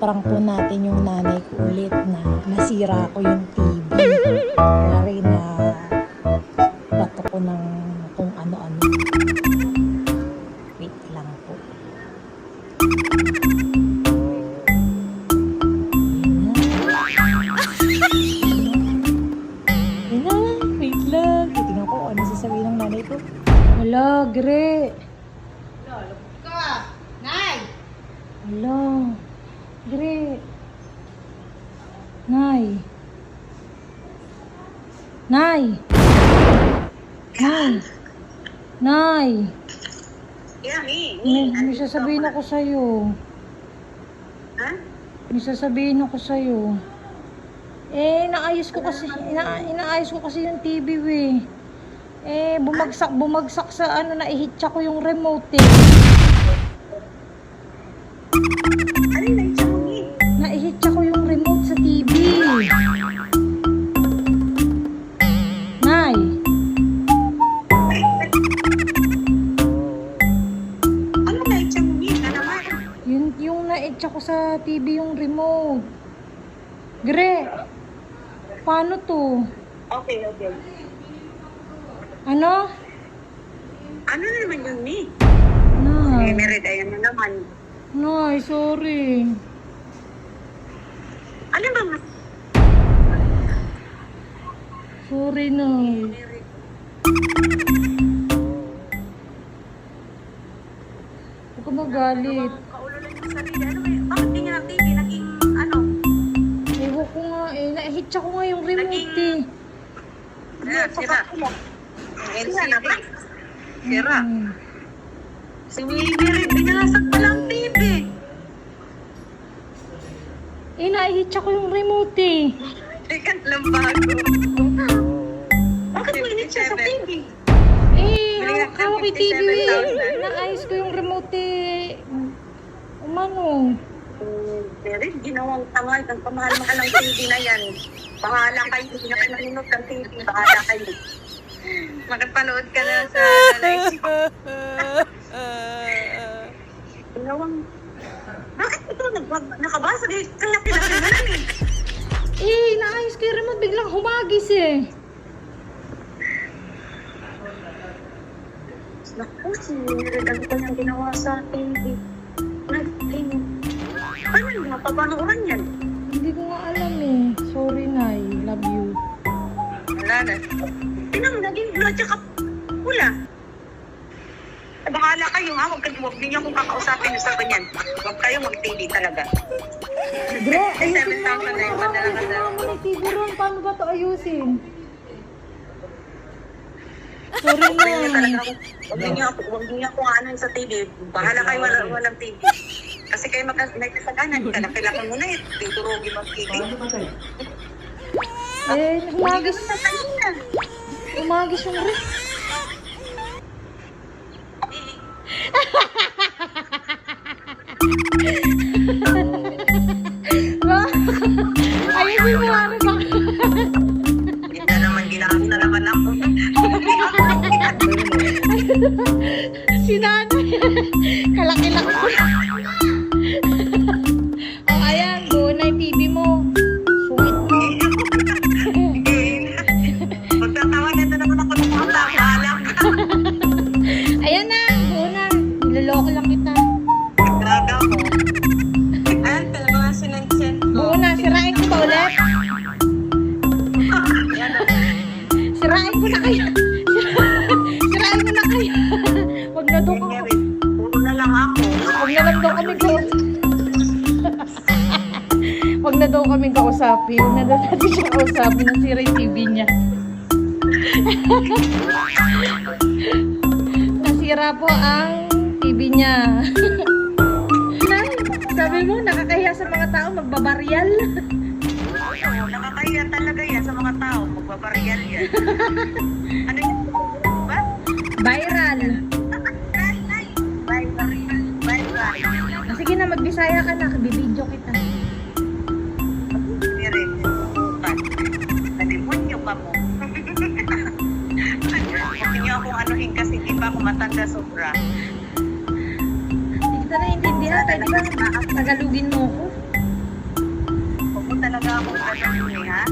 ipaprank po natin yung nanay ko ulit na nasira ko yung TV. Kaya rin na bato ko ng kung ano-ano. Wait lang po. Yan na. Wait lang. Titignan ko ano sasabihin ng nanay ko. Hala, Gre. Hala. Gre. Nay. Nay. Nay. Nay. Yeah, me. May sasabihin ako sa'yo. Ha? May sasabihin ako sa'yo. Inaayos ko kasi yung TV eh. Bumagsak sa ano, naihitsa ko yung remote eh. Ano yung naitsa mo ni? Naihitsa ko yung remote sa TV. Nay. Ano naitsa mo ni? Na naman? Yung naihitsa ko sa TV yung remote. Gre. Paano to? Okay. Ano? Ano na naman yun ni? Nay. Merit, ayan na naman. Nay, sorry. Ano ba? Sorry, Nay. Huwag ka magalit. Kaulo lang yung sarili. Ano ba yun? Bakit di niya ng TV? Naging ano? Ewan ko nga eh. Nahitsa ko nga yung remote eh. Sira. Sira na ba? Sira. Si Merit, binasag pa lang TV. Nahitsa ko yung remote eh. Teka lang bago. Bakit mo initsa sa TV? Hawak yung TV eh. Naayos ko yung remote eh. Umano. Merit, ginawang tangay. Ang pamahal-mahal ng TV na yan. Bahala kayo. Hindi na kayo malinot ng TV. Bahala kayo. Makapanood ka na sa live. Ginawang... Bakit ito nakabasa? Kaya pinagkagalan eh. Naayos ko yung remote. Biglang humagis eh. Naku, si Merit, ano ko niyang ginawa sa TV? Paano yung mapapanooran yan? Hindi ko nga alam eh. Sorry, Nay. Love you. Wala na. Tinang naging blue at saka pula. Bahala kayo ha, huwag niyo akong kakausapin sa ganyan. Huwag kayo mag-TV talaga. Bro, Ay, ayusin 7,000 mo. na yung madala ka sa... May TV ron. Paano ba ito ayusin? Sorry, Nay. Huwag niyo ako ano sa TV. Bahala kayo walang TV. Kasi kayo may kasaganan. Kailangan mo na eh. Tuturugin mo TV. Humagis. Humagis yung rin. Ayusin mo ano ba? Hindi na naman ginamit na naman ako. Si nanay. Kalaki-laki ko. Ayan. Buo na yung TV mo. Sungit mo. Magtatawa na naman ako ng mga tao. Bahala ka. Ayan na. Buo na. Niloloko lang kita. Graga mo. Talaga sinansin. Buo na. Sirain ko ba ulit? Sirain ko na kayo. Sirain ko na kayo. Huwag na daw ako. Puro na lang ako. Huwag na lang daw kami Huwag na daw kami kausapin. Huwag na daw natin siya kausapin ng sira yung TV niya. Nasira po ang TV niya. Sabi mo, nakakahiya sa mga tao magbabaryal. Oo, nakakaya talaga yan sa mga tao. Magbabaryal yan. Ano yun? Ba? Viral. Viral. Sige na, magbisaya ka na. Bibidyo kita. Merit. Nalimunyo ka mo. Huwag niyo akong anuhin kasi di pa ako matanda sobra. Hindi kita naiintindihan. Pwede ba tagalugin mo ko? ha?